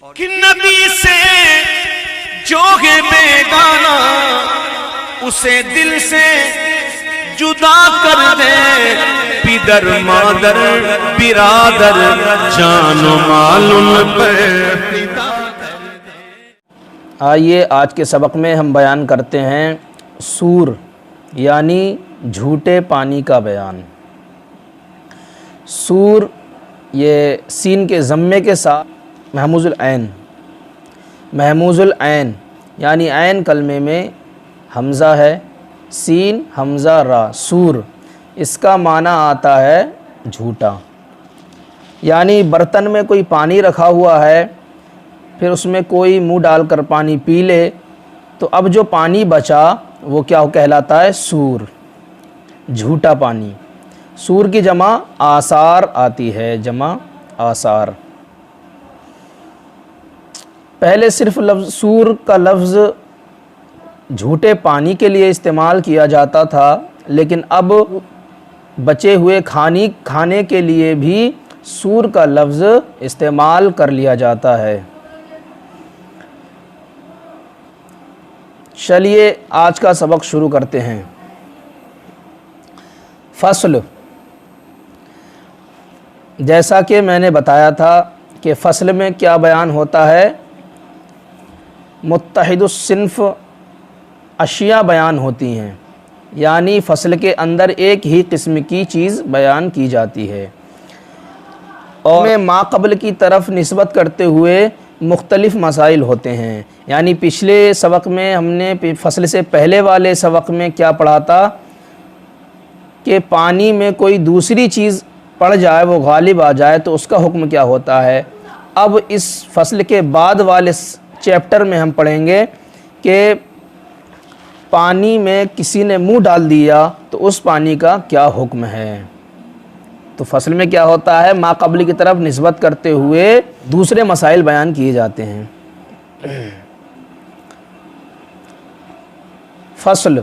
کہ نبی سے جو ہے بیگانہ اسے دل سے جدا کر دے، پدر مادر برادر جان و مال ان پر فدا کر دے۔ آئیے آج کے سبق میں ہم بیان کرتے ہیں سور یعنی جھوٹے پانی کا بیان۔ سور یہ سین کے ضمے کے ساتھ محموز العین یعنی عین کلمے میں حمزہ ہے، سین حمزہ را، سور اس کا معنی آتا ہے جھوٹا، یعنی برتن میں کوئی پانی رکھا ہوا ہے، پھر اس میں کوئی منہ ڈال کر پانی پی لے تو اب جو پانی بچا وہ کیا کہلاتا ہے؟ سور، جھوٹا پانی۔ سور کی جمع آثار آتی ہے، جمع آثار۔ پہلے صرف لفظ سور کا لفظ جھوٹے پانی کے لیے استعمال کیا جاتا تھا، لیکن اب بچے ہوئے کھانے کے لیے بھی سور کا لفظ استعمال کر لیا جاتا ہے۔ چلیے آج کا سبق شروع کرتے ہیں۔ فصل، جیسا کہ میں نے بتایا تھا کہ فصل میں کیا بیان ہوتا ہے؟ متحد الصنف اشیاء بیان ہوتی ہیں، یعنی فصل کے اندر ایک ہی قسم کی چیز بیان کی جاتی ہے، اور ما قبل کی طرف نسبت کرتے ہوئے مختلف مسائل ہوتے ہیں۔ یعنی پچھلے سبق میں ہم نے فصل سے پہلے والے سبق میں کیا پڑھا تھا کہ پانی میں کوئی دوسری چیز پڑ جائے، وہ غالب آ جائے تو اس کا حکم کیا ہوتا ہے۔ اب اس فصل کے بعد والے چیپٹر میں ہم پڑھیں گے کہ پانی میں کسی نے منہ ڈال دیا تو اس پانی کا کیا حکم ہے۔ تو فصل میں کیا ہوتا ہے؟ ما قبل کی طرف نسبت کرتے ہوئے دوسرے مسائل بیان کیے جاتے ہیں۔ فصل،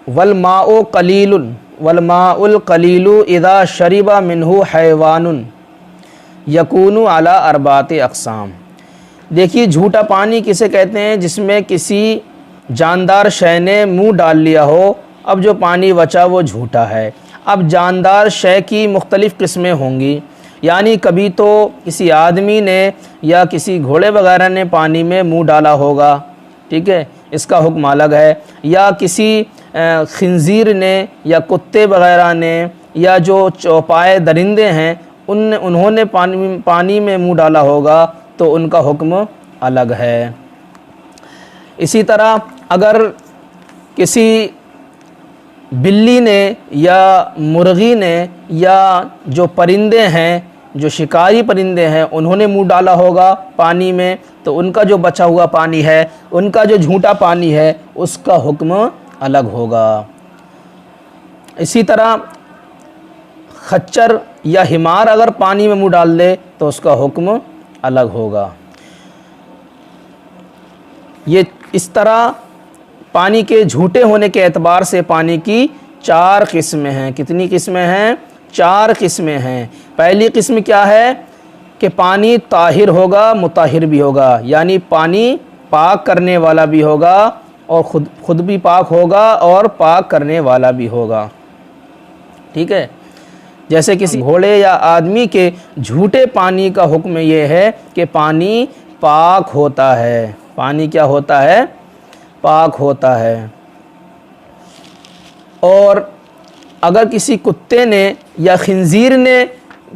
والماء قلیل والماء القلیل اذا شرب منہ حیوان یکون علی اربعۃ اقسام۔ دیکھیے جھوٹا پانی کسے کہتے ہیں؟ جس میں کسی جاندار شے نے منہ ڈال لیا ہو، اب جو پانی بچا وہ جھوٹا ہے۔ اب جاندار شے کی مختلف قسمیں ہوں گی، یعنی کبھی تو کسی آدمی نے یا کسی گھوڑے وغیرہ نے پانی میں منہ ڈالا ہوگا، ٹھیک ہے، اس کا حکم الگ ہے، یا کسی خنزیر نے یا کتے وغیرہ نے یا جو چوپائے درندے ہیں انہوں نے پانی میں منہ ڈالا ہوگا تو ان کا حکم الگ ہے۔ اسی طرح اگر کسی بلی نے یا مرغی نے یا جو پرندے ہیں، جو شکاری پرندے ہیں، انہوں نے منہ ڈالا ہوگا پانی میں تو ان کا جو بچا ہوا پانی ہے، ان کا جو جھوٹا پانی ہے، اس کا حکم الگ ہوگا۔ اسی طرح خچر یا حمار اگر پانی میں منہ ڈال دے تو اس کا حکم الگ ہوگا۔ یہ اس طرح پانی کے جھوٹے ہونے کے اعتبار سے پانی کی 4 قسمیں ہیں۔ کتنی قسمیں ہیں؟ 4 قسمیں ہیں۔ پہلی قسم کیا ہے کہ پانی طاہر ہوگا، مطہر بھی ہوگا، یعنی پانی پاک کرنے والا بھی ہوگا اور خود بھی پاک ہوگا اور پاک کرنے والا بھی ہوگا، ٹھیک ہے۔ جیسے کسی گھوڑے یا آدمی کے جھوٹے پانی کا حکم یہ ہے کہ پانی پاک ہوتا ہے۔ پانی کیا ہوتا ہے؟ پاک ہوتا ہے۔ اور اگر کسی کتے نے یا خنزیر نے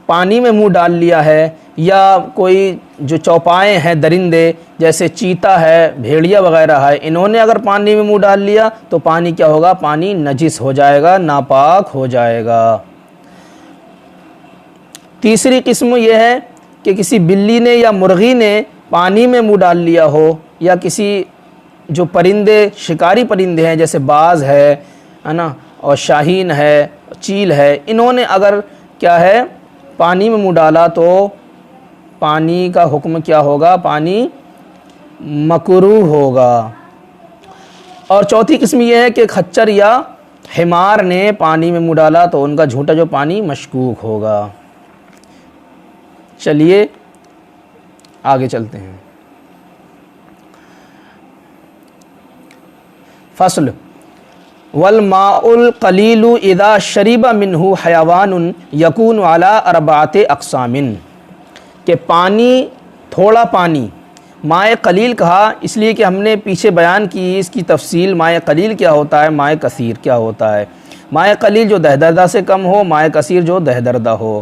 پانی میں منہ ڈال لیا ہے، یا کوئی جو چوپائے ہیں درندے جیسے چیتا ہے، بھیڑیا وغیرہ ہے، انہوں نے اگر پانی میں منہ ڈال لیا تو پانی کیا ہوگا؟ پانی نجس ہو جائے گا، ناپاک ہو جائے گا۔ تیسری قسم یہ ہے کہ کسی بلی نے یا مرغی نے پانی میں منہ ڈال لیا ہو، یا کسی جو پرندے شکاری پرندے ہیں جیسے باز ہے نا، اور شاہین ہے، چیل ہے، انہوں نے اگر کیا ہے پانی میں منہ ڈالا تو پانی کا حکم کیا ہوگا؟ پانی مکروہ ہوگا۔ اور چوتھی قسم یہ ہے کہ خچر یا حمار نے پانی میں منہ ڈالا تو ان کا جھوٹا جو پانی مشکوک ہوگا۔ چلیے آگے چلتے ہیں. فصل والماء القلیل اذا شرب منہ حیوان یکون علی اربعۃ اقسام، کہ پانی، تھوڑا پانی مائع قلیل کہا اس لیے کہ ہم نے پیچھے بیان کی اس کی تفصیل. مائع قلیل کیا ہوتا ہے، مائع کثیر کیا ہوتا ہے. مائع قلیل جو دہدردہ سے کم ہو، مائع کثیر جو دہدردہ ہو.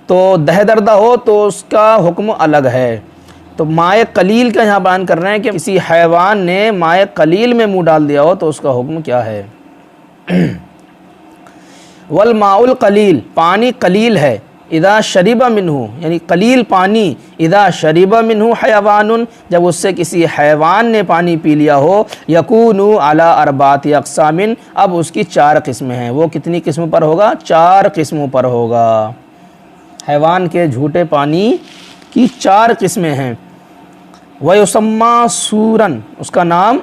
تو دہدردہ ہو تو اس کا حکم الگ ہے. تو مائع قلیل کا یہاں بیان کر رہے ہیں کہ کسی حیوان نے مائع قلیل میں منہ ڈال دیا ہو تو اس کا حکم کیا ہے. والماء القلیل، پانی قلیل ہے، اذا شرب منہ یعنی قلیل پانی، اذا شرب منہ حیوان جب اس سے کسی حیوان نے پانی پی لیا ہو، یکون علی اربعۃ اقسام اب اس کی 4 قسمیں ہیں. وہ کتنی قسم پر ہوگا؟ 4 قسموں پر ہوگا. حیوان کے جھوٹے پانی کی 4 قسمیں ہیں. وَيُسَمَّى سُورًا، اس کا نام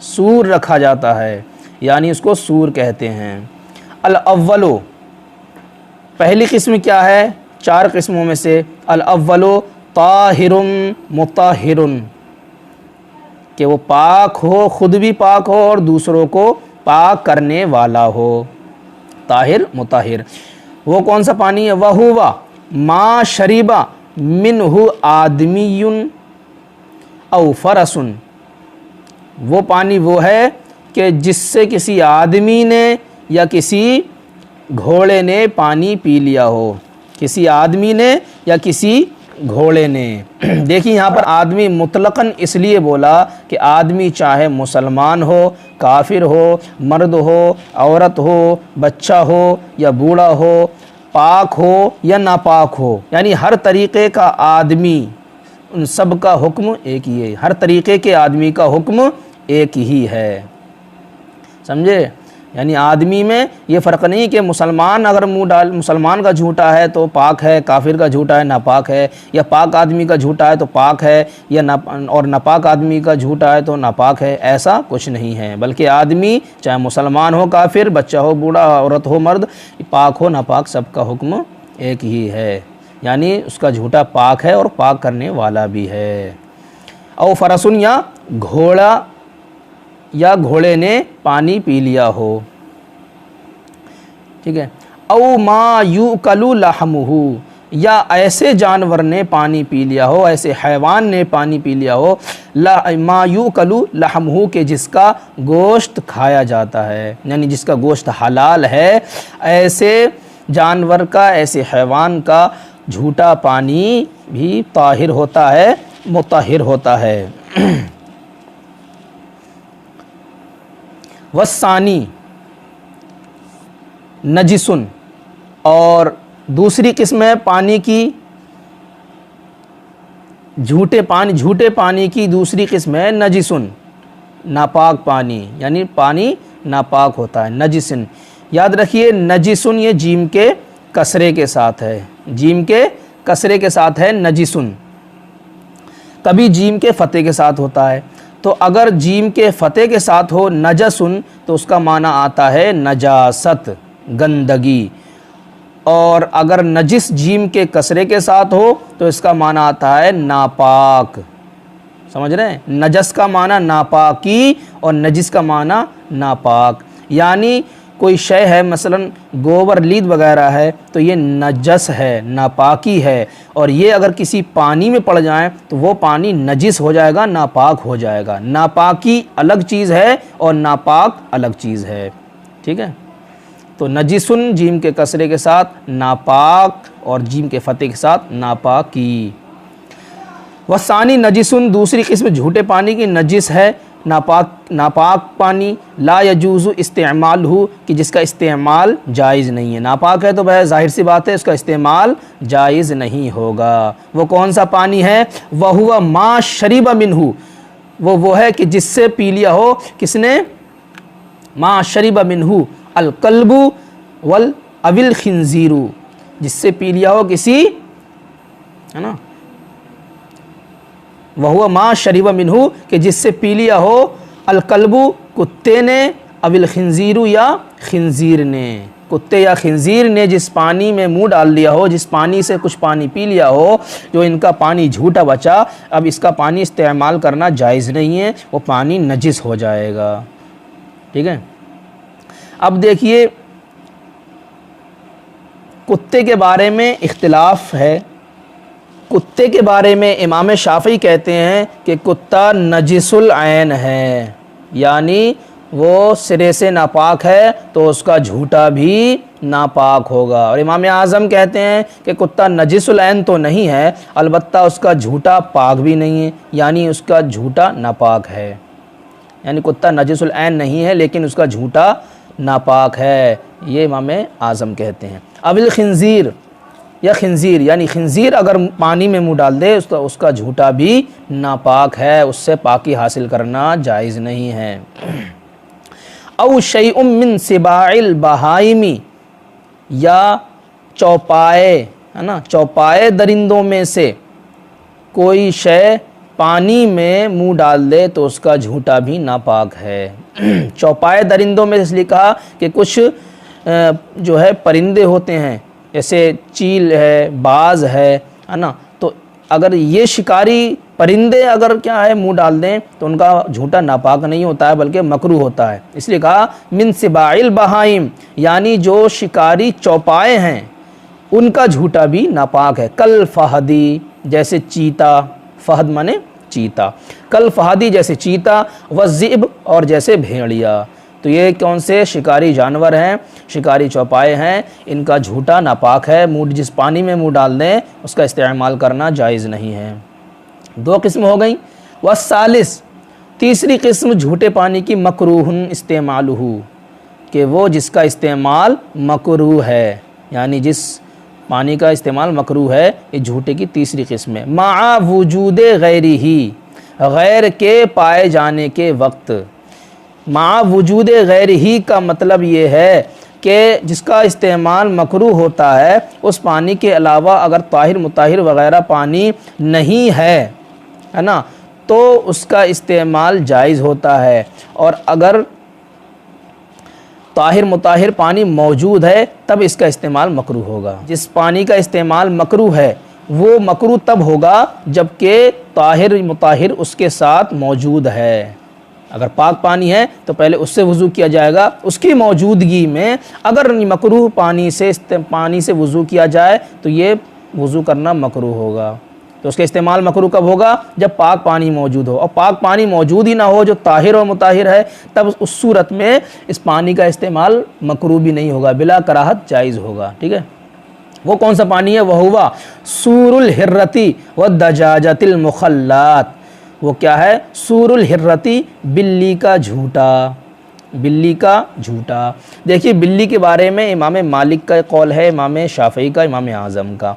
سور رکھا جاتا ہے، یعنی اس کو سور کہتے ہیں. الاول، پہلی قسم کیا ہے 4 قسموں میں سے؟ الاول طاہر مطہر، کہ وہ پاک ہو، خود بھی پاک ہو اور دوسروں کو پاک کرنے والا ہو. طاہر مطہر. وہ کون سا پانی ہے؟ وَهُوَ مَا شَرِبَ مِنْهُ آدْمِيٌّ او فرس، وہ پانی وہ ہے کہ جس سے کسی آدمی نے یا کسی گھوڑے نے پانی پی لیا ہو. کسی آدمی نے یا کسی گھوڑے نے. دیکھیں یہاں پر آدمی مطلقاً اس لیے بولا کہ آدمی چاہے مسلمان ہو، کافر ہو، مرد ہو، عورت ہو، بچہ ہو یا بوڑھا ہو، پاک ہو یا ناپاک ہو، یعنی ہر طریقے کا آدمی، ان سب کا حکم ایک ہی ہے. ہر طریقے کے آدمی کا حکم ایک ہی ہے. سمجھے؟ یعنی آدمی میں یہ فرق نہیں کہ مسلمان اگر مسلمان کا جھوٹا ہے تو پاک ہے، کافر کا جھوٹا ہے ناپاک ہے، یا پاک آدمی کا جھوٹا ہے تو پاک ہے، یا اور ناپاک آدمی کا جھوٹا ہے تو ناپاک ہے. ایسا کچھ نہیں ہے، بلکہ آدمی چاہے مسلمان ہو، کافر، بچہ ہو، بوڑھا، عورت ہو، مرد، پاک ہو ناپاک، سب کا حکم ایک ہی ہے. یعنی اس کا جھوٹا پاک ہے اور پاک کرنے والا بھی ہے. او فرسن، یا گھوڑا یا گھوڑے نے پانی پی لیا ہو. ٹھیک ہے. او ما یؤکل لحمہ، یا ایسے جانور نے پانی پی لیا ہو، ایسے حیوان نے پانی پی لیا ہو، ما یؤکل لحمہ، کہ جس کا گوشت کھایا جاتا ہے، یعنی جس کا گوشت حلال ہے، ایسے جانور کا، ایسے حیوان کا جھوٹا پانی بھی طاہر ہوتا ہے، مطہر ہوتا ہے. والثانی نجسن، اور دوسری قسم ہے پانی کی، جھوٹے پانی کی دوسری قسم ہے نجسن، ناپاک پانی، یعنی پانی ناپاک ہوتا ہے. نجسن، یاد رکھیے نجسن یہ جیم کے کسرے کے ساتھ ہے، جیم کے کسرے کے ساتھ ہے نجسن. کبھی جیم کے فتح کے ساتھ ہوتا ہے. تو اگر جیم کے فتح کے ساتھ ہو نجسن تو اس کا معنی آتا ہے نجاست، گندگی. اور اگر نجس جیم کے کسرے کے ساتھ ہو تو اس کا معنی آتا ہے ناپاک. سمجھ رہے ہیں؟ نجس کا معنی ناپاکی اور نجس کا معنی ناپاک. یعنی کوئی شے ہے، مثلا گوبر لید وغیرہ ہے تو یہ نجس ہے، ناپاکی ہے، اور یہ اگر کسی پانی میں پڑ جائیں تو وہ پانی نجس ہو جائے گا، ناپاک ہو جائے گا. ناپاکی الگ چیز ہے اور ناپاک الگ چیز ہے. ٹھیک ہے. تو نجسن جیم کے کسرے کے ساتھ ناپاک اور جیم کے فتح کے ساتھ ناپاکی. وثانی نجسن، دوسری قسم جھوٹے پانی کی نجس ہے، ناپاک پانی. لا یجوز استعمالہ، کہ جس کا استعمال جائز نہیں ہے. ناپاک ہے تو ظاہر سی بات ہے اس کا استعمال جائز نہیں ہوگا. وہ کون سا پانی ہے؟ وَهُوَ مَا شَرِبَ مِنْهُ، وہ ہے کہ جس سے پی لیا ہو کس نے؟ مَا شَرِبَ مِنْهُ الْقَلْبُ أَوِ الْخِنْزِيرُ، جس سے پی لیا ہو کسی، ہے نا، وَهُوَ مَا شَرِبَ مِنْهُ، کہ جس سے پی لیا ہو القلب، کتے نے، او الخنزیر، یا خنزیر نے. کتے یا خنزیر نے جس پانی میں منہ ڈال دیا ہو، جس پانی سے کچھ پانی پی لیا ہو، جو ان کا پانی جھوٹا بچا، اب اس کا پانی استعمال کرنا جائز نہیں ہے، وہ پانی نجس ہو جائے گا۔ ٹھیک ہے، اب دیکھیے کتے کے بارے میں اختلاف ہے۔ کتے کے بارے میں امام شافعی کہتے ہیں کہ کتا نجس العین ہے، یعنی وہ سرے سے ناپاک ہے تو اس کا جھوٹا بھی ناپاک ہوگا، اور امام اعظم کہتے ہیں کہ کتا نجس العین تو نہیں ہے، البتہ اس کا جھوٹا پاک بھی نہیں ہے، یعنی اس کا جھوٹا ناپاک ہے، یعنی کتا نجس العین نہیں ہے لیکن اس کا جھوٹا ناپاک ہے، یہ امام اعظم کہتے ہیں۔ اب الخنزیر یا خنزیر، یعنی خنزیر اگر پانی میں منہ ڈال دے اس کا جھوٹا بھی ناپاک ہے، اس سے پاکی حاصل کرنا جائز نہیں ہے۔ او شیء من سباع البہائم، یا چوپائے، ہے نا، چوپائے درندوں میں سے کوئی شے پانی میں منہ ڈال دے تو اس کا جھوٹا بھی ناپاک ہے۔ چوپائے درندوں میں اس لیے کہا کہ کچھ جو ہے پرندے ہوتے ہیں، جیسے چیل ہے، باز ہے نا، تو اگر یہ شکاری پرندے اگر کیا ہے منہ ڈال دیں تو ان کا جھوٹا ناپاک نہیں ہوتا ہے بلکہ مکروہ ہوتا ہے، اس لیے کہا من سباع البہائم، یعنی جو شکاری چوپائے ہیں ان کا جھوٹا بھی ناپاک ہے۔ کل فہدی، جیسے چیتا، فہد مانے چیتا، کل فہدی جیسے چیتا، والذئب اور جیسے بھیڑیا، تو یہ کون سے شکاری جانور ہیں، شکاری چوپائے ہیں، ان کا جھوٹا ناپاک ہے، جس پانی میں منہ ڈال دیں اس کا استعمال کرنا جائز نہیں ہے۔ دو قسم ہو گئیں۔ والثالث، تیسری قسم جھوٹے پانی کی مکروہ استعمالہ، کہ وہ جس کا استعمال مکروہ ہے، یعنی جس پانی کا استعمال مکروہ ہے، یہ جھوٹے کی تیسری قسم ہے۔ مع وجود غیرہ، غیر کے پائے جانے کے وقت۔ مع وجود غیرہ کا مطلب یہ ہے کہ جس کا استعمال مکروہ ہوتا ہے، اس پانی کے علاوہ اگر طاہر مطہر وغیرہ پانی نہیں ہے نا، تو اس کا استعمال جائز ہوتا ہے، اور اگر طاہر مطہر پانی موجود ہے تب اس کا استعمال مکروہ ہوگا۔ جس پانی کا استعمال مکروہ ہے وہ مکروہ تب ہوگا جب کہ طاہر مطہر اس کے ساتھ موجود ہے۔ اگر پاک پانی ہے تو پہلے اس سے وضو کیا جائے گا، اس کی موجودگی میں اگر مکروہ پانی سے وضو کیا جائے تو یہ وضو کرنا مکروہ ہوگا، تو اس کا استعمال مکروہ کب ہوگا؟ جب پاک پانی موجود ہو، اور پاک پانی موجود ہی نہ ہو جو طاہر و مطہر ہے، تب اس صورت میں اس پانی کا استعمال مکروہ بھی نہیں ہوگا، بلا کراہت جائز ہوگا۔ ٹھیک ہے، وہ کون سا پانی ہے؟ وہ ہوا سور الحرتی والدجاجۃ المخلات۔ وہ کیا ہے؟ سور الحرتی، بلی کا جھوٹا، بلی کا جھوٹا۔ دیکھیے بلی کے بارے میں امام مالک کا قول ہے، امام شافعی کا، امام اعظم کا۔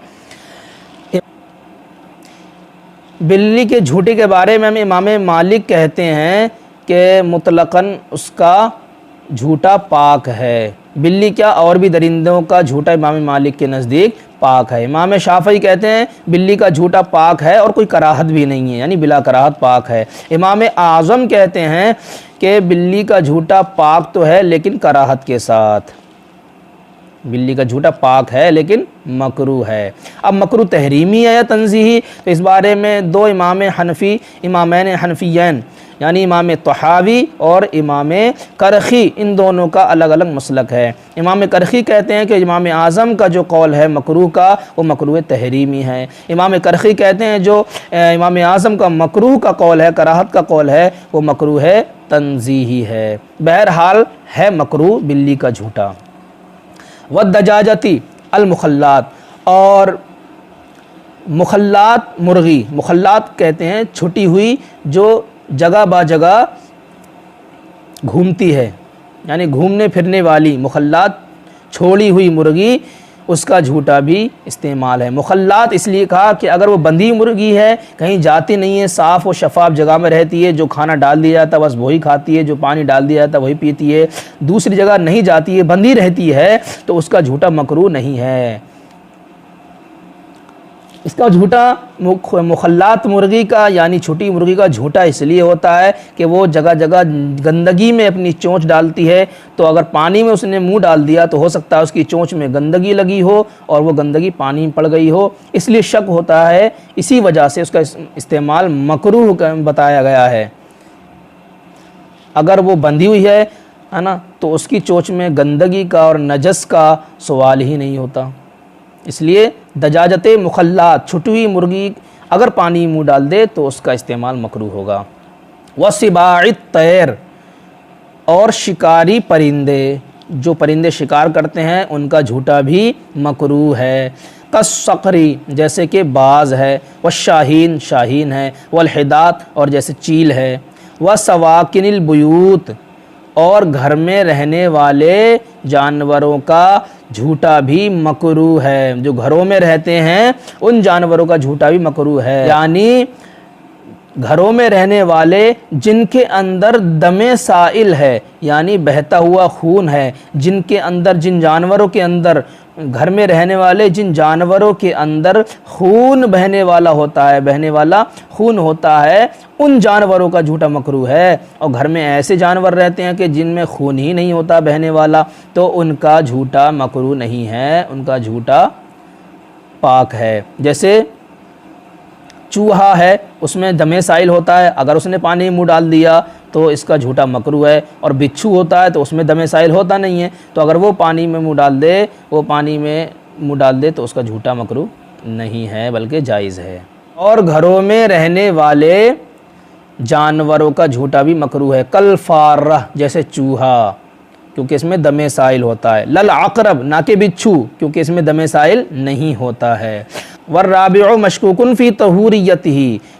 بلی کے جھوٹے کے بارے میں امام مالک کہتے ہیں کہ مطلقاً اس کا جھوٹا پاک ہے۔ بلی کیا، اور بھی درندوں کا جھوٹا امام مالک کے نزدیک پاک ہے۔ امام شافعی کہتے ہیں بلی کا جھوٹا پاک ہے اور کوئی کراہت بھی نہیں ہے، یعنی بلا کراہت پاک ہے۔ امام اعظم کہتے ہیں کہ بلی کا جھوٹا پاک تو ہے لیکن کراہت کے ساتھ، بلی کا جھوٹا پاک ہے لیکن مکروہ ہے۔ اب مکروہ تحریمی ہے یا تنزیہی، تو اس بارے میں دو امامین حنفیین یعنی امام طحاوی اور امام کرخی، ان دونوں کا الگ الگ مسلک ہے۔ امام کرخی کہتے ہیں کہ امام اعظم کا جو قول ہے مکروہ کا، وہ مکروہ تحریمی ہے۔ امام کرخی کہتے ہیں جو امام اعظم کا مکروہ کا قول ہے، کراہت کا قول ہے، وہ مکروہ تنزیہی ہے۔ بہرحال ہے مکروہ بلی کا جھوٹا۔ والدجاجتی المخلات، اور مخلات مرغی، مخلات کہتے ہیں چھٹی ہوئی جو جگہ با جگہ گھومتی ہے، یعنی گھومنے پھرنے والی مخلات، چھوڑی ہوئی مرغی، اس کا جھوٹا بھی استعمال ہے۔ مخلات اس لیے کہا کہ اگر وہ بندھی مرغی ہے، کہیں جاتی نہیں ہے، صاف و شفاف جگہ میں رہتی ہے، جو کھانا ڈال دیا جاتا ہے بس وہی کھاتی ہے، جو پانی ڈال دیا جاتا ہے وہی پیتی ہے، دوسری جگہ نہیں جاتی ہے، بندھی رہتی ہے، تو اس کا جھوٹا مکروہ نہیں ہے۔ اس کا جھوٹا مخلات مرغی کا یعنی چھوٹی مرغی کا جھوٹا اس لیے ہوتا ہے کہ وہ جگہ جگہ گندگی میں اپنی چونچ ڈالتی ہے، تو اگر پانی میں اس نے منہ ڈال دیا تو ہو سکتا ہے اس کی چونچ میں گندگی لگی ہو اور وہ گندگی پانی میں پڑ گئی ہو، اس لیے شک ہوتا ہے، اسی وجہ سے اس کا استعمال مکروہ بتایا گیا ہے۔ اگر وہ بندھی ہوئی ہے نا تو اس کی چونچ میں گندگی کا اور نجس کا سوال ہی نہیں ہوتا، اس لیے دجاجت مخلات چھٹی ہوئی مرغی اگر پانی منہ ڈال دے تو اس کا استعمال مکروہ ہوگا۔ وسباع الطیر، اور شکاری پرندے، جو پرندے شکار کرتے ہیں ان کا جھوٹا بھی مکروہ ہے۔ کالصقری، جیسے کہ باز ہے، والشاہین، شاہین ہے، والحدات، اور جیسے چیل ہے، وسواکن البیوت، اور گھر میں رہنے والے جانوروں کا جھوٹا بھی مکروہ ہے، جو گھروں میں رہتے ہیں ان جانوروں کا جھوٹا بھی مکروہ ہے، یعنی گھروں میں رہنے والے جن کے اندر دم سائل ہے یعنی بہتا ہوا خون ہے، جن جانوروں کے اندر گھر میں رہنے والے جن جانوروں کے اندر خون بہنے والا خون ہوتا ہے ان جانوروں کا جھوٹا مکروہ ہے، اور گھر میں ایسے جانور رہتے ہیں کہ جن میں خون ہی نہیں ہوتا بہنے والا تو ان کا جھوٹا مکروہ نہیں ہے، ان کا جھوٹا پاک ہے۔ جیسے چوہا ہے، اس میں دم سائل ہوتا ہے، اگر اس نے پانی میں منہ ڈال دیا تو اس کا جھوٹا مکروہ ہے، اور بچھو ہوتا ہے تو اس میں دم سائل ہوتا نہیں ہے، تو اگر وہ پانی میں منہ ڈال دے تو اس کا جھوٹا مکروہ نہیں ہے بلکہ جائز ہے۔ اور گھروں میں رہنے والے جانوروں کا جھوٹا بھی مکروہ ہے، کالفارہ، جیسے چوہا کیونکہ اس میں دم سائل ہوتا ہے، للعقرب، نہ کہ بچھو کیونکہ اس میں دم سائل نہیں ہوتا ہے۔ والرابع مشکوک فی طہوریتہ،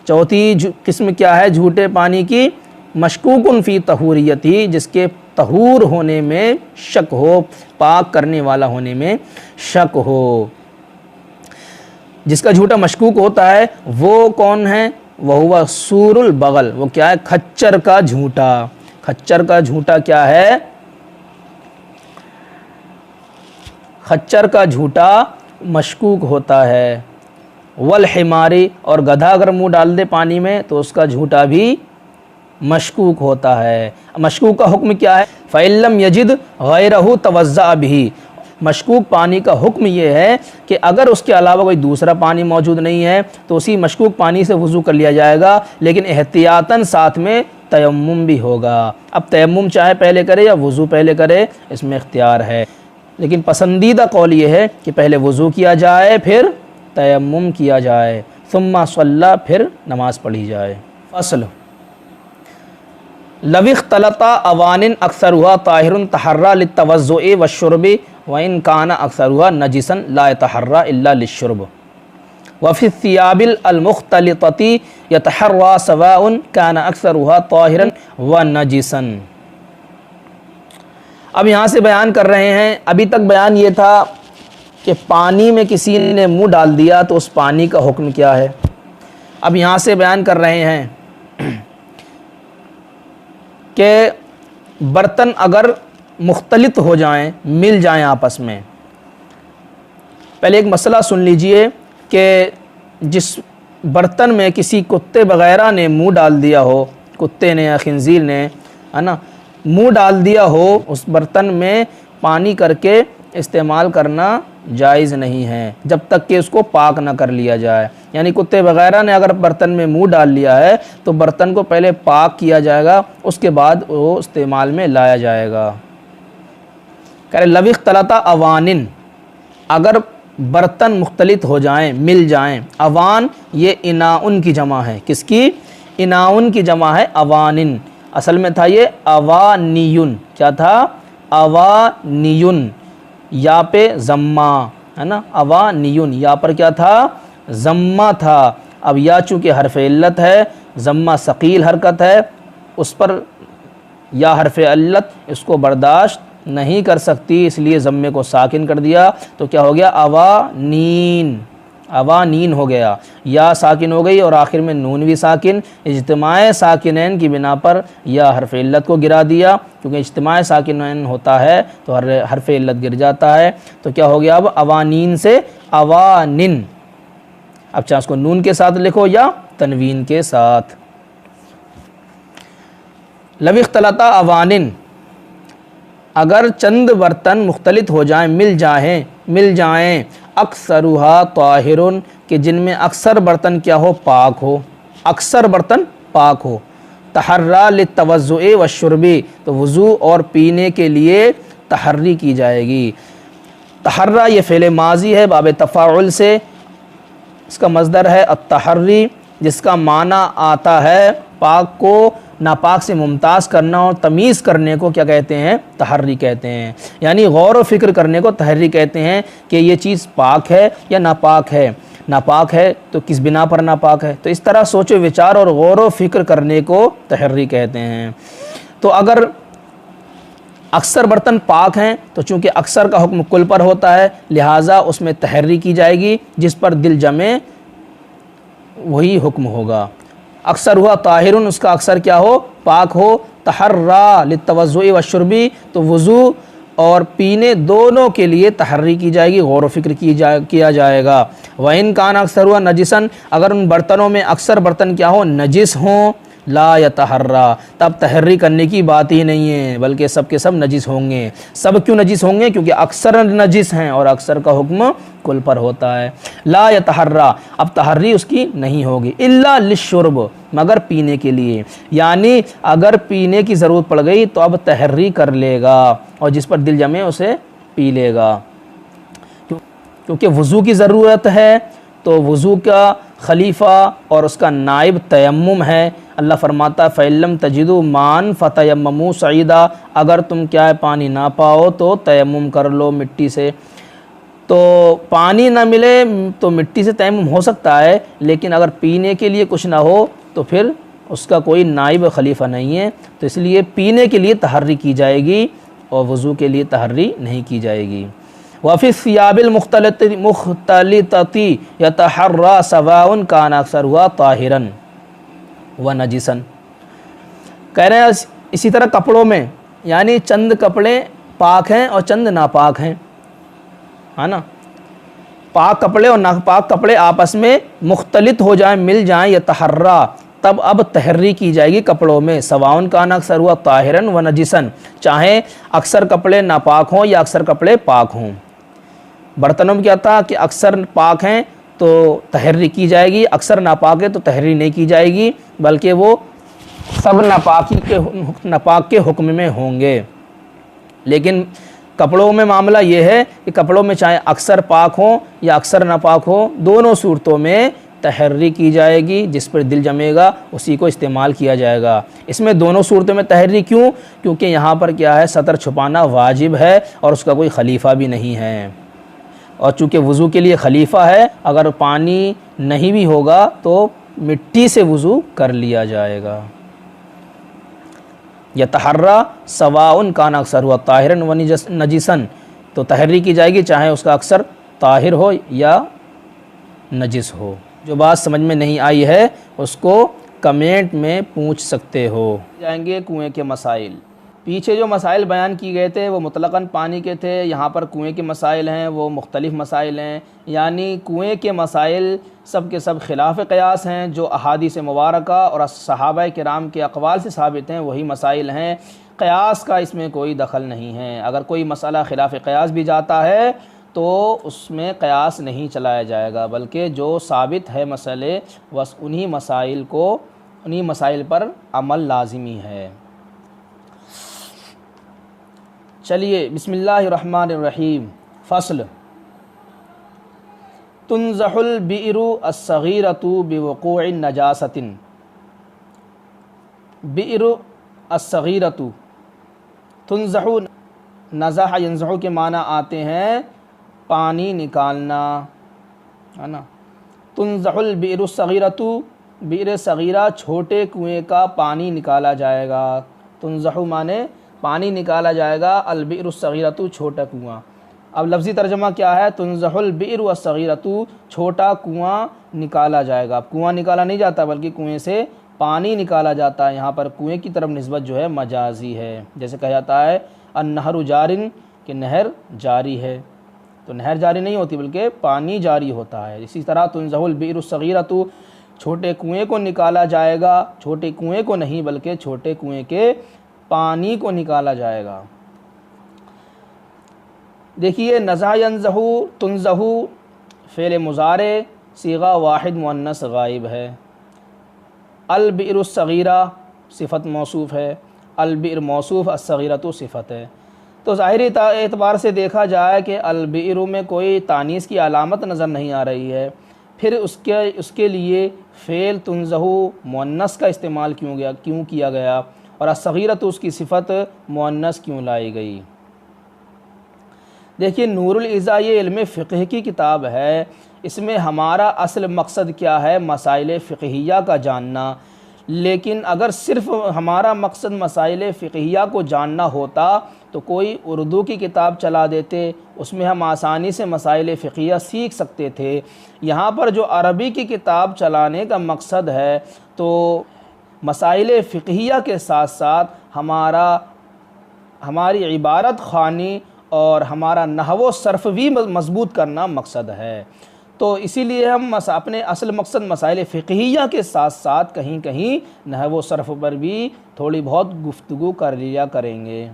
چوتھی قسم کیا ہے جھوٹے پانی کی؟ مشکوک فی طہوریتہ، جس کے طہور ہونے میں شک ہو، پاک کرنے والا ہونے میں شک ہو۔ جس کا جھوٹا مشکوک ہوتا ہے وہ کون ہے؟ وہو سور البغل، وہ کیا ہے؟ کھچر کا جھوٹا۔ کھچر کا جھوٹا کیا ہے؟ خچر کا جھوٹا مشکوک ہوتا ہے۔ والحماری، اور گدھا اگر منہ ڈال دے پانی میں تو اس کا جھوٹا بھی مشکوک ہوتا ہے۔ مشکوک کا حکم کیا ہے؟ فَإِن لَّمْ يَجِدْ غَيْرَهُ تَوَضَّأَ بِهِ، مشکوک پانی کا حکم یہ ہے کہ اگر اس کے علاوہ کوئی دوسرا پانی موجود نہیں ہے تو اسی مشکوک پانی سے وضو کر لیا جائے گا، لیکن احتیاطاً ساتھ میں تیمم بھی ہوگا۔ اب تیمم چاہے پہلے کرے یا وضو پہلے کرے اس میں اختیار ہے، لیکن پسندیدہ قول یہ ہے کہ پہلے وضو کیا جائے پھر تیمم کیا جائے، ثم صلی، پھر نماز پڑھی جائے۔ فصل لو اختلط اوان اکثرها طاہر تحرى للتوضؤ والشرب وان كان اکثرها نجسا لا يتحرى الا للشرب وفي الثياب المختلطة يتحرى سواء كان اکثرها طاہرا ونجسا۔ اب یہاں سے بیان کر رہے ہیں، ابھی تک بیان یہ تھا کہ پانی میں کسی نے منہ ڈال دیا تو اس پانی کا حکم کیا ہے۔ اب یہاں سے بیان کر رہے ہیں کہ برتن اگر مختلط ہو جائیں، مل جائیں آپس میں۔ پہلے ایک مسئلہ سن لیجئے کہ جس برتن میں کسی کتے وغیرہ نے منہ ڈال دیا ہو، کتے نے یا خنزیر نے، ہے نا، منہ ڈال دیا ہو، اس برتن میں پانی کر کے استعمال کرنا جائز نہیں ہے جب تک کہ اس کو پاک نہ کر لیا جائے۔ یعنی کتے وغیرہ نے اگر برتن میں منہ ڈال لیا ہے تو برتن کو پہلے پاک کیا جائے گا، اس کے بعد وہ استعمال میں لایا جائے گا۔ کہہ رہے لو اختلط اوان، اگر برتن مختلط ہو جائیں، مل جائیں۔ اوان یہ اناؤن کی جمع ہے، کس کی؟ اناؤن کی جمع ہے اوانن، اصل میں تھا یہ اوانیون، کیا تھا؟ اوانیون، یا پہ ضمہ ہے نا، اوانیون، یا پر کیا تھا؟ ضمہ تھا۔ اب یا چونکہ حرف علت ہے، ضمہ ثقیل حرکت ہے، اس پر یا حرف علت اس کو برداشت نہیں کر سکتی، اس لیے ضمے کو ساکن کر دیا، تو کیا ہو گیا؟ اوانین، اوانین ہو گیا، یا ساکن ہو گئی اور آخر میں نون بھی ساکن، اجتماع ساکنین کی بنا پر یا حرف علت کو گرا دیا، کیونکہ اجتماع ساکنین ہوتا ہے تو حرف علت گر جاتا ہے، تو کیا ہو گیا؟ اب اوانین سے اوانن۔ اب چاہے اس کو نون کے ساتھ لکھو یا تنوین کے ساتھ. لو اختلطا اوانن، اگر چند برتن مختلط ہو جائیں، مل جائیں اکثرها طاہر، کہ جن میں اکثر برتن کیا ہو، پاک ہو، اکثر برتن پاک ہو. تحرّا للتوضؤ والشرب، تو وضو اور پینے کے لیے تحری کی جائے گی. تحرّا یہ فعل ماضی ہے باب تفاعل سے، اس کا مصدر ہے التحری، جس کا معنی آتا ہے پاک کو ناپاک سے ممتاز کرنا اور تمیز کرنے کو کیا کہتے ہیں، تحری کہتے ہیں. یعنی غور و فکر کرنے کو تحری کہتے ہیں کہ یہ چیز پاک ہے یا ناپاک ہے. ناپاک ہے تو کس بنا پر ناپاک ہے، تو اس طرح سوچ و وچار اور غور و فکر کرنے کو تحری کہتے ہیں. تو اگر اکثر برتن پاک ہیں تو چونکہ اکثر کا حکم کل پر ہوتا ہے، لہٰذا اس میں تحری کی جائے گی، جس پر دل جمے وہی حکم ہوگا. اکثر ہوا طاہر، اس کا اکثر کیا ہو، پاک ہو. تحرّا للتوضؤ والشرب، تو وضو اور پینے دونوں کے لیے تحری کی جائے گی، غور و فکر کیا جائے گا. وَإِن كَانَ أَكْثَرُهَا نَجِسًا، اگر ان برتنوں میں اکثر برتن کیا ہو، نجس ہوں، لا يتحرّا، تب تحری کرنے کی بات ہی نہیں ہے، بلکہ سب کے سب نجس ہوں گے. سب کیوں نجس ہوں گے؟ کیونکہ اکثر نجس ہیں اور اکثر کا حکم کل پر ہوتا ہے. لا يتحرّا، اب تحری اس کی نہیں ہوگی. الا للشرب، مگر پینے کے لیے، یعنی اگر پینے کی ضرورت پڑ گئی تو اب تحری کر لے گا اور جس پر دل جمے اسے پی لے گا. کیونکہ وضو کی ضرورت ہے، تو وضو کا خلیفہ اور اس کا نائب تیمم ہے. اللہ فرماتا ہے فَإِن لَّمْ تَجِدُوا مَاءً فَتَيَمَّمُوا صَعِيدًا، اگر تم کیا ہے پانی نہ پاؤ تو تیمم کر لو مٹی سے. تو پانی نہ ملے تو مٹی سے تیمم ہو سکتا ہے، لیکن اگر پینے کے لیے کچھ نہ ہو تو پھر اس کا کوئی نائب خلیفہ نہیں ہے. تو اس لیے پینے کے لیے تحری کی جائے گی اور وضو کے لیے تحری نہیں کی جائے گی. وفی الثیاب المختلطۃ یتحرّا سواء کان اکثرها طاہرا ونجسا. کہہ رہے ہیں اسی طرح کپڑوں میں، یعنی چند کپڑے پاک ہیں اور چند ناپاک ہیں، ہے نا. پاک کپڑے اور ناپاک کپڑے آپس میں مختلط ہو جائیں، مل جائیں، یتحرّا، تب اب تحری کی جائے گی کپڑوں میں. سواء کان اکثرها طاہرا ونجسا، چاہے اکثر کپڑے ناپاک ہوں یا اکثر کپڑے پاک ہوں. برتنوں میں کیا تھا کہ اکثر پاک ہیں تو تحری کی جائے گی، اکثر ناپاک ہے تو تحری نہیں کی جائے گی، بلکہ وہ سب ناپاک کے حکم میں ہوں گے. لیکن کپڑوں میں معاملہ یہ ہے کہ کپڑوں میں چاہے اکثر پاک ہوں یا اکثر ناپاک ہوں، دونوں صورتوں میں تحری کی جائے گی، جس پر دل جمے گا اسی کو استعمال کیا جائے گا. اس میں دونوں صورتوں میں تحری کیوں؟ کیونکہ یہاں پر کیا ہے، سطر چھپانا واجب ہے اور اس کا کوئی خلیفہ بھی نہیں ہے. اور چونکہ وضو کے لیے خلیفہ ہے، اگر پانی نہیں بھی ہوگا تو مٹی سے وضو کر لیا جائے گا. یتحرّا سواء کان اکثرها طاہرا ونجسا، تو تحری کی جائے گی چاہے اس کا اکثر طاہر ہو یا نجس ہو. جو بات سمجھ میں نہیں آئی ہے اس کو کمنٹ میں پوچھ سکتے ہو. جائیں گے کنویں کے مسائل. پیچھے جو مسائل بیان کی گئے تھے وہ مطلقاً پانی کے تھے، یہاں پر کنویں کے مسائل ہیں وہ مختلف مسائل ہیں. یعنی کنویں کے مسائل سب کے سب خلاف قیاس ہیں، جو احادیث مبارکہ اور صحابہ کرام کے اقوال سے ثابت ہیں وہی مسائل ہیں. قیاس کا اس میں کوئی دخل نہیں ہے. اگر کوئی مسئلہ خلاف قیاس بھی جاتا ہے تو اس میں قیاس نہیں چلایا جائے گا، بلکہ جو ثابت ہے مسئلے بس انہی مسائل پر عمل لازمی ہے. چلیے بسم اللہ الرحمن الرحیم. فصل. تنزح البئر الصغیرۃ بوقوع نجاست. بئر الصغیرۃ، تنزح، نزح ینزح کے معنی آتے ہیں پانی نکالنا، ہے نا. تنزح البئر الصغیرۃ، بئر صغیرہ چھوٹے کنویں کا پانی نکالا جائے گا. تنزح معنی پانی نکالا جائے گا، البئر الصغیرۃ چھوٹا کنواں. اب لفظی ترجمہ کیا ہے؟ تنزح البئر الصغیرۃ، چھوٹا کنواں نکالا جائے گا. اب کنواں نکالا نہیں جاتا بلکہ کنویں سے پانی نکالا جاتا ہے. یہاں پر کنویں کی طرف نسبت جو ہے مجازی ہے، جیسے کہا جاتا ہے النہر جار، کہ نہر جاری ہے. تو نہر جاری نہیں ہوتی بلکہ پانی جاری ہوتا ہے۔ اسی طرح تنزح البئر الصغیرۃ، چھوٹے کنویں کو نکالا جائے گا، چھوٹے کنویں کو نہیں بلکہ چھوٹے کنویں کے پانی کو نکالا جائے گا۔ دیکھیے نزع ینزح تنزح فعل مضارع صیغہ واحد مؤنث غائب ہے، البئر الصغیرہ صفت موصوف ہے، البئر موصوف، الصغیرۃ صفت ہے۔ تو ظاہری اعتبار سے دیکھا جائے کہ البئر میں کوئی تانیث کی علامت نظر نہیں آ رہی ہے، پھر اس کے لیے فعل تنزح مؤنث کا استعمال کیوں کیا گیا، اور الصغیرۃ اس کی صفت مؤنث کیوں لائی گئی۔ دیکھیے نور العزا یہ علم فقہ کی کتاب ہے، اس میں ہمارا اصل مقصد کیا ہے؟ مسائل فقہیہ کا جاننا۔ لیکن اگر صرف ہمارا مقصد مسائل فقہیہ کو جاننا ہوتا تو کوئی اردو کی کتاب چلا دیتے، اس میں ہم آسانی سے مسائل فقہیہ سیکھ سکتے تھے۔ یہاں پر جو عربی کی کتاب چلانے کا مقصد ہے تو مسائل فقہیہ کے ساتھ ساتھ ہماری عبارت خوانی اور ہمارا نحو و صرف بھی مضبوط کرنا مقصد ہے۔ تو اسی لیے ہم اپنے اصل مقصد مسائل فقہیہ کے ساتھ ساتھ کہیں کہیں نحو و صرف پر بھی تھوڑی بہت گفتگو کر لیا کریں گے۔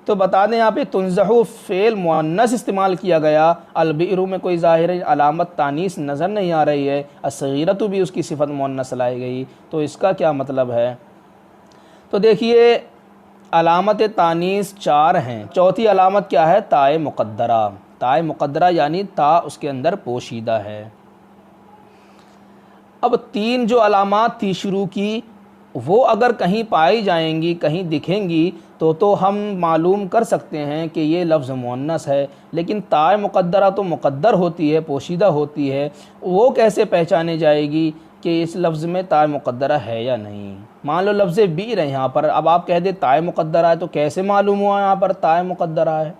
تو بتا دیں یہاں پہ تنزح فعل مؤنث استعمال کیا گیا، البئر میں کوئی ظاہر علامت تانیث نظر نہیں آ رہی ہے، الصغیرۃ بھی اس کی صفت مؤنث لائی گئی، تو اس کا کیا مطلب ہے؟ تو دیکھیے علامت تانیث 4 ہیں، چوتھی علامت کیا ہے؟ تائے مقدرہ۔ تائے مقدرہ یعنی تا اس کے اندر پوشیدہ ہے۔ اب 3 جو علامات تھی شروع کی، وہ اگر کہیں پائی جائیں گی، کہیں دکھیں گی تو ہم معلوم کر سکتے ہیں کہ یہ لفظ مؤنث ہے۔ لیکن تائے مقدرہ تو مقدر ہوتی ہے، پوشیدہ ہوتی ہے، وہ کیسے پہچانے جائے گی کہ اس لفظ میں تائے مقدرہ ہے یا نہیں؟ مان لو لفظ بئر ہے یہاں پر، اب آپ کہہ دیں تائے مقدرہ ہے، تو کیسے معلوم ہوا یہاں پر تائے مقدرہ ہے؟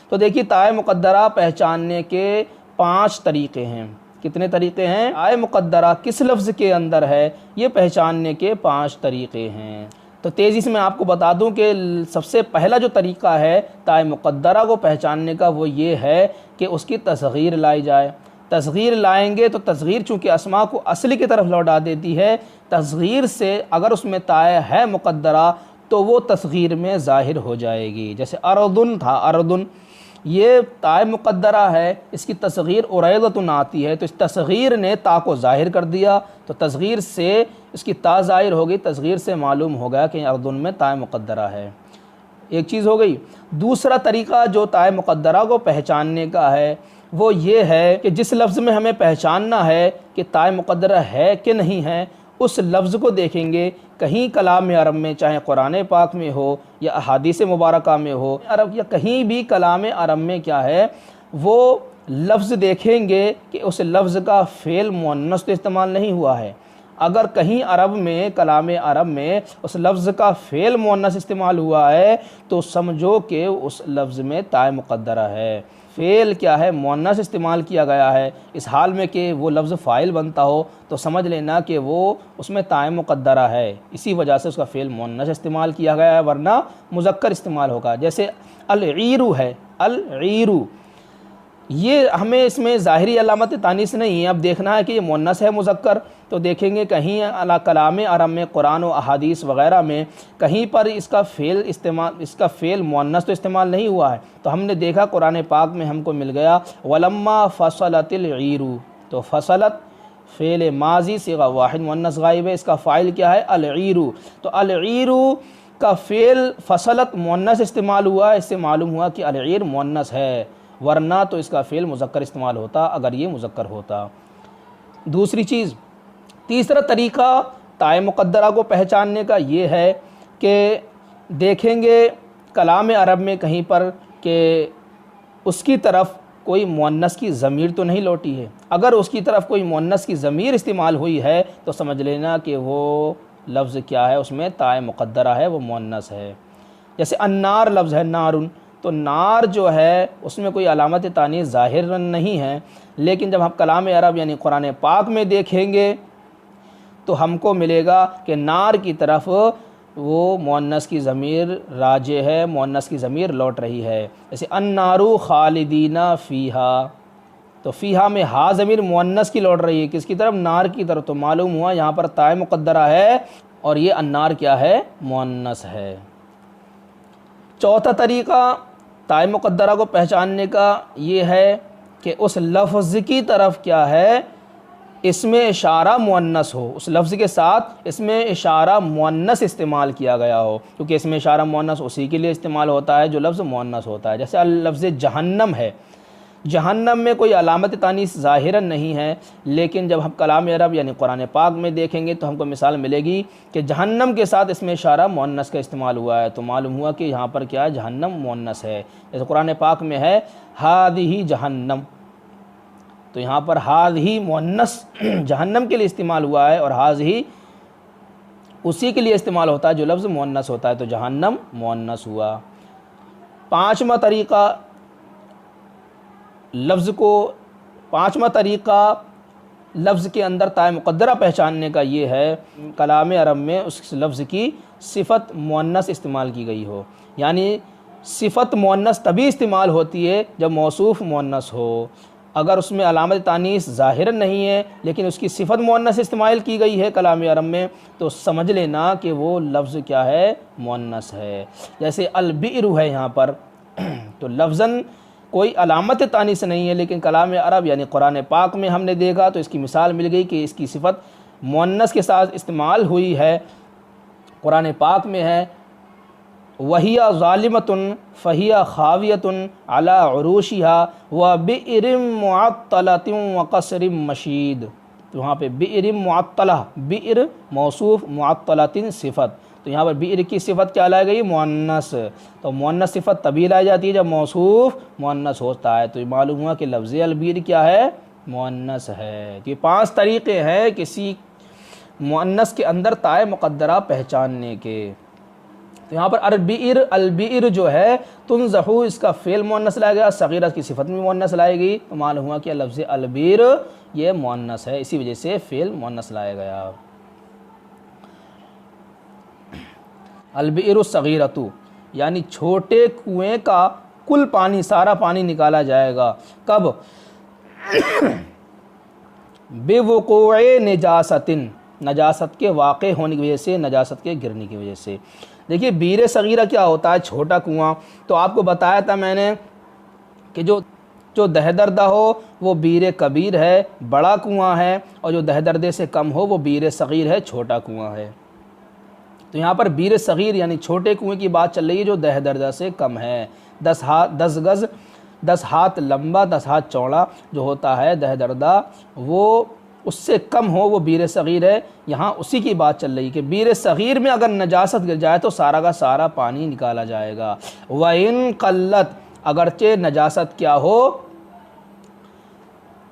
تو دیکھیے تائے مقدرہ پہچاننے کے 5 طریقے ہیں۔ کتنے طریقے ہیں؟ تائے مقدرہ کس لفظ کے اندر ہے، یہ پہچاننے کے 5 طریقے ہیں۔ تو تیزی سے میں آپ کو بتا دوں کہ سب سے پہلا جو طریقہ ہے تائے مقدرہ کو پہچاننے کا، وہ یہ ہے کہ اس کی تصغیر لائی جائے۔ تصغیر لائیں گے تو تصغیر چونکہ اسماء کو اصلی کی طرف لوٹا دیتی ہے، تصغیر سے اگر اس میں تائے ہے مقدرہ تو وہ تصغیر میں ظاہر ہو جائے گی۔ جیسے اردن تھا، اردن یہ تائے مقدرہ ہے، اس کی تصغیر اریضۃ آتی ہے، تو اس تصغیر نے تا کو ظاہر کر دیا، تو تصغیر سے اس کی تا ظاہر ہوگی، تصغیر سے معلوم ہو گیا کہ اردن میں تائے مقدرہ ہے۔ ایک چیز ہو گئی۔ دوسرا طریقہ جو تائے مقدرہ کو پہچاننے کا ہے وہ یہ ہے کہ جس لفظ میں ہمیں پہچاننا ہے کہ تائے مقدرہ ہے کہ نہیں ہے، اس لفظ کو دیکھیں گے، کہیں کلام عرب میں، چاہے قرآن پاک میں ہو یا احادیث مبارکہ میں ہو، عرب یا کہیں بھی کلام عرب میں کیا ہے، وہ لفظ دیکھیں گے کہ اس لفظ کا فعل مؤنث تو استعمال نہیں ہوا ہے۔ اگر کہیں عرب میں، کلام عرب میں اس لفظ کا فعل مؤنث استعمال ہوا ہے تو سمجھو کہ اس لفظ میں تائے مقدرہ ہے۔ فعل کیا ہے؟ مؤنث استعمال کیا گیا ہے، اس حال میں کہ وہ لفظ فاعل بنتا ہو تو سمجھ لینا کہ وہ اس میں تائے مقدرہ ہے، اسی وجہ سے اس کا فعل مؤنث استعمال کیا گیا ہے، ورنہ مذکر استعمال ہوگا۔ جیسے العیر ہے، العیر، یہ ہمیں اس میں ظاہری علامت تانیث نہیں ہے، اب دیکھنا ہے کہ یہ مؤنث ہے مذکر، تو دیکھیں گے کہیں کلام عرب میں، قرآن و احادیث وغیرہ میں کہیں پر اس کا فعل مؤنث تو استعمال نہیں ہوا ہے، تو ہم نے دیکھا قرآن پاک میں ہم کو مل گیا ولما فصلت العیر، تو فصلت فعل ماضی صیغہ واحد مؤنث غائب ہے، اس کا فاعل کیا ہے؟ العیر، تو العیر کا فعل فصلت مؤنث استعمال ہوا، اس سے معلوم ہوا کہ العیر مؤنث ہے، ورنہ تو اس کا فعل مذکر استعمال ہوتا اگر یہ مذکر ہوتا۔ دوسری چیز، تیسرا طریقہ تائے مقدرہ کو پہچاننے کا یہ ہے کہ دیکھیں گے کلام عرب میں کہیں پر کہ اس کی طرف کوئی مؤنث کی ضمیر تو نہیں لوٹی ہے، اگر اس کی طرف کوئی مؤنث کی ضمیر استعمال ہوئی ہے تو سمجھ لینا کہ وہ لفظ کیا ہے، اس میں تائے مقدرہ ہے، وہ مؤنث ہے۔ جیسے النار لفظ ہے، نارن، تو نار جو ہے اس میں کوئی علامت تانیث ظاہر نہیں ہے، لیکن جب ہم کلام عرب یعنی قرآن پاک میں دیکھیں گے تو ہم کو ملے گا کہ نار کی طرف وہ مؤنث کی ضمیر راجع ہے، مؤنث کی ضمیر لوٹ رہی ہے. جیسے النارو خالدین فیہا، تو فیہا میں ہا ضمیر مؤنث کی لوٹ رہی ہے، کس کی طرف؟ نار کی طرف. تو معلوم ہوا یہاں پر تائے مقدرہ ہے اور یہ النار کیا ہے؟ مؤنث ہے. چوتھا طریقہ تائے مقدرہ کو پہچاننے کا یہ ہے کہ اس لفظ کی طرف کیا ہے؟ اسم اشارہ مؤنث ہو، اس لفظ کے ساتھ اسم اشارہ مؤنث استعمال کیا گیا ہو، کیونکہ اسم اشارہ مؤنث اسی کے لیے استعمال ہوتا ہے جو لفظ مؤنث ہوتا ہے. جیسے لفظ جہنم ہے، جہنم میں کوئی علامت تانیث ظاہراً نہیں ہے، لیکن جب ہم کلام عرب یعنی قرآن پاک میں دیکھیں گے تو ہم کو مثال ملے گی کہ جہنم کے ساتھ اسم اشارہ مؤنث کا استعمال ہوا ہے، تو معلوم ہوا کہ یہاں پر کیا ہے؟ جہنم مؤنث ہے. جیسے قرآن پاک میں ہے ہذہ جہنم، تو یہاں پر ہذہ مؤنث جہنم کے لیے استعمال ہوا ہے اور ہذہ اسی کے لیے استعمال ہوتا ہے جو لفظ مؤنث ہوتا ہے، تو جہنم مؤنث ہوا. پانچواں طریقہ لفظ کے اندر تائے مقدرہ پہچاننے کا یہ ہے کلام عرب میں اس لفظ کی صفت مؤنث استعمال کی گئی ہو. یعنی صفت مؤنث تبھی استعمال ہوتی ہے جب موصوف مؤنث ہو. اگر اس میں علامت تانیث ظاہر نہیں ہے لیکن اس کی صفت مؤنث استعمال کی گئی ہے کلام عرب میں، تو سمجھ لینا کہ وہ لفظ کیا ہے؟ مؤنث ہے. جیسے البئر ہے یہاں پر، تو لفظاً کوئی علامت تانیث نہیں ہے، لیکن کلام عرب یعنی قرآن پاک میں ہم نے دیکھا تو اس کی مثال مل گئی کہ اس کی صفت مؤنث کے ساتھ استعمال ہوئی ہے. قرآن پاک میں ہے وَهِيَ ظَالِمَةٌ فَهِيَ خَاوِيَةٌ عَلَىٰ عُرُوشِهَا وَبِئْرٍ مُعَطَّلَةٍ وَقَصْرٍ مَشِيدٍ. تو وہاں پہ بئر معطلہ، بئر موصوف، معطلۃ صفت، تو یہاں پر بئر کی صفت کیا لائی گئی؟ مؤنث. تو مؤنث صفت تبھی لائی جاتی ہے جب موصوف مؤنث ہوتا ہے. تو یہ معلوم ہوا کہ لفظ البئر کیا ہے؟ مؤنث ہے. تو یہ 5 طریقے ہیں کسی مؤنث کے اندر تائے مقدرہ پہچاننے کے. تو یہاں پر البئر جو ہے تنزح، اس کا فعل مؤنث لایا گیا، صغیرہ کی صفت میں مؤنث لائی گئی، تو معلوم ہوا کہ لفظ البئر یہ مؤنث ہے، اسی وجہ سے فعل مؤنث لایا گیا. البئر الصغیرۃ یعنی چھوٹے کنویں کا کل پانی، سارا پانی نکالا جائے گا. کب؟ بوقوع نجاست، نجاست کے واقع ہونے کی وجہ سے، نجاست کے گرنے کی وجہ سے. دیکھیے بئر صغیرہ کیا ہوتا ہے؟ چھوٹا کنواں. تو آپ کو بتایا تھا میں نے کہ جو دہدردہ ہو وہ بئر کبیر ہے، بڑا کنواں ہے، اور جو دہدردے سے کم ہو وہ بئر صغیر ہے، چھوٹا کنواں ہے. تو یہاں پر بئر صغیر یعنی چھوٹے کنویں کی بات چل رہی ہے جو دہدردہ سے کم ہے. 10 گز 10 ہاتھ لمبا 10 ہاتھ چوڑا جو ہوتا ہے دہدردہ، وہ اس سے کم ہو وہ بئر صغیر ہے. یہاں اسی کی بات چل رہی کہ بئر صغیر میں اگر نجاست گر جائے تو سارا کا سارا پانی نکالا جائے گا. وَإِن قَلَّتْ اگرچہ نجاست کیا ہو؟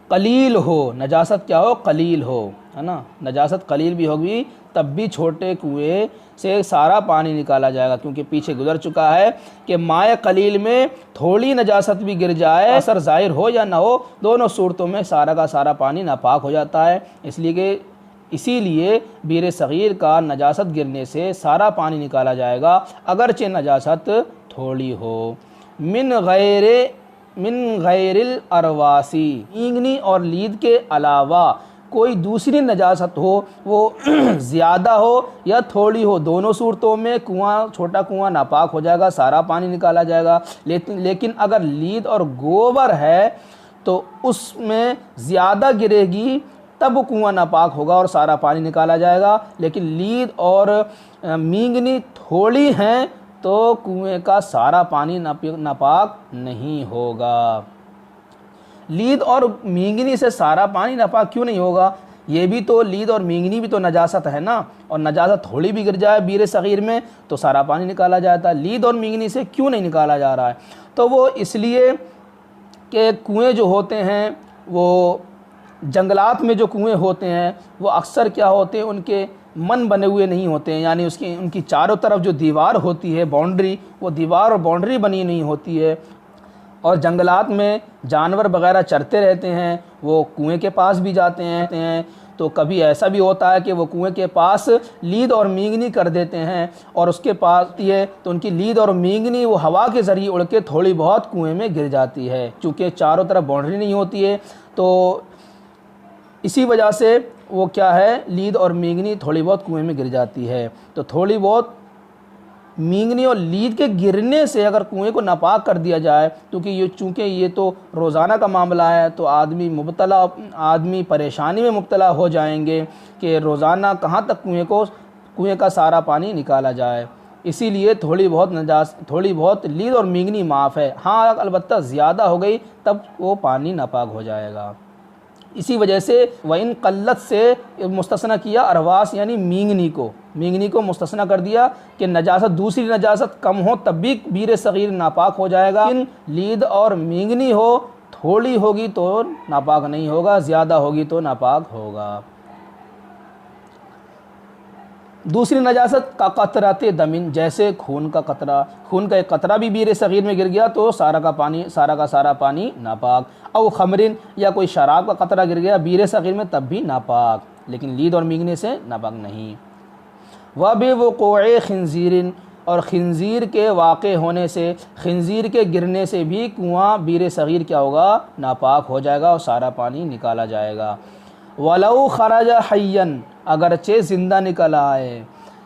قلیل ہو. نجاست کیا ہو؟ قلیل ہو، ہے نا. نجاست قلیل بھی ہوگی تب بھی چھوٹے کنویں سے سارا پانی نکالا جائے گا، کیونکہ پیچھے گزر چکا ہے کہ مائع قلیل میں تھوڑی نجاست بھی گر جائے، اثر ظاہر ہو یا نہ ہو، دونوں صورتوں میں سارا کا سارا پانی ناپاک ہو جاتا ہے. اسی لیے بئر صغیر کا نجاست گرنے سے سارا پانی نکالا جائے گا اگرچہ نجاست تھوڑی ہو. من غیر الارواسی، اینگنی اور لید کے علاوہ کوئی دوسری نجاست ہو، وہ زیادہ ہو یا تھوڑی ہو، دونوں صورتوں میں چھوٹا کنواں ناپاک ہو جائے گا، سارا پانی نکالا جائے گا. لیکن اگر لید اور گوبر ہے تو اس میں زیادہ گرے گی تب کنواں ناپاک ہوگا اور سارا پانی نکالا جائے گا. لیکن لید اور مینگنی تھوڑی ہیں تو کنویں کا سارا پانی ناپاک نہیں ہوگا. لید اور مینگنی سے سارا پانی ناپاک کیوں نہیں ہوگا؟ یہ بھی تو لید اور مینگنی بھی تو نجاست ہے نا، اور نجاست تھوڑی بھی گر جائے بئر صغیر میں تو سارا پانی نکالا جاتا ہے. لید اور مینگنی سے کیوں نہیں نکالا جا رہا ہے؟ تو وہ اس لیے کہ کنویں جو ہوتے ہیں وہ جنگلات میں جو کنویں ہوتے ہیں وہ اکثر کیا ہوتے ہیں؟ ان کے من بنے ہوئے نہیں ہوتے ہیں، یعنی ان کی چاروں طرف جو دیوار ہوتی ہے، باؤنڈری، وہ دیوار اور باؤنڈری بنی نہیں ہوتی ہے. اور جنگلات میں جانور وغیرہ چرتے رہتے ہیں، وہ کنویں کے پاس بھی جاتے ہیں، تو کبھی ایسا بھی ہوتا ہے کہ وہ کنویں کے پاس لید اور مینگنی کر دیتے ہیں اور اس کے پاس یہ تو ان کی لید اور مینگنی وہ ہوا کے ذریعے اڑ کے تھوڑی بہت کنویں میں گر جاتی ہے، چونکہ چاروں طرف باؤنڈری نہیں ہوتی ہے تو اسی وجہ سے وہ کیا ہے لید اور مینگنی تھوڑی بہت کنویں میں گر جاتی ہے۔ تو تھوڑی بہت مینگنی اور لید کے گرنے سے اگر کنویں کو ناپاک کر دیا جائے، چونکہ یہ تو روزانہ کا معاملہ ہے تو آدمی پریشانی میں مبتلا ہو جائیں گے کہ روزانہ کہاں تک کنویں کا سارا پانی نکالا جائے، اسی لیے تھوڑی بہت لید اور مینگنی معاف ہے، ہاں البتہ زیادہ ہو گئی تب وہ پانی ناپاک ہو جائے گا۔ اسی وجہ سے وَإِن قلت سے مستثنیٰ کیا ارواس یعنی مینگنی کو مستثنیٰ کر دیا کہ دوسری نجاست کم ہو تب بھی بیر صغیر ناپاک ہو جائے گا، لیکن لید اور مینگنی ہو تھوڑی ہوگی تو ناپاک نہیں ہوگا، زیادہ ہوگی تو ناپاک ہوگا۔ دوسری نجاست کا قطرات دمن، جیسے خون کا ایک قطرہ بھی بیر صغیر میں گر گیا تو سارا کا سارا پانی ناپاک، او خمرن یا کوئی شراب کا قطرہ گر گیا بیر صغیر میں تب بھی ناپاک، لیکن لید اور مینگنے سے ناپاک نہیں۔ وَبِوُقُوعِ خِنزِيرٍ، اور خنزیر کے واقع ہونے سے، خنزیر کے گرنے سے بھی کنواں بیر صغیر کیا ہوگا ناپاک ہو جائے گا اور سارا پانی نکالا جائے گا۔ وَلَوْ خَرَجَ حَيًّا، اگرچہ زندہ نکل آئے،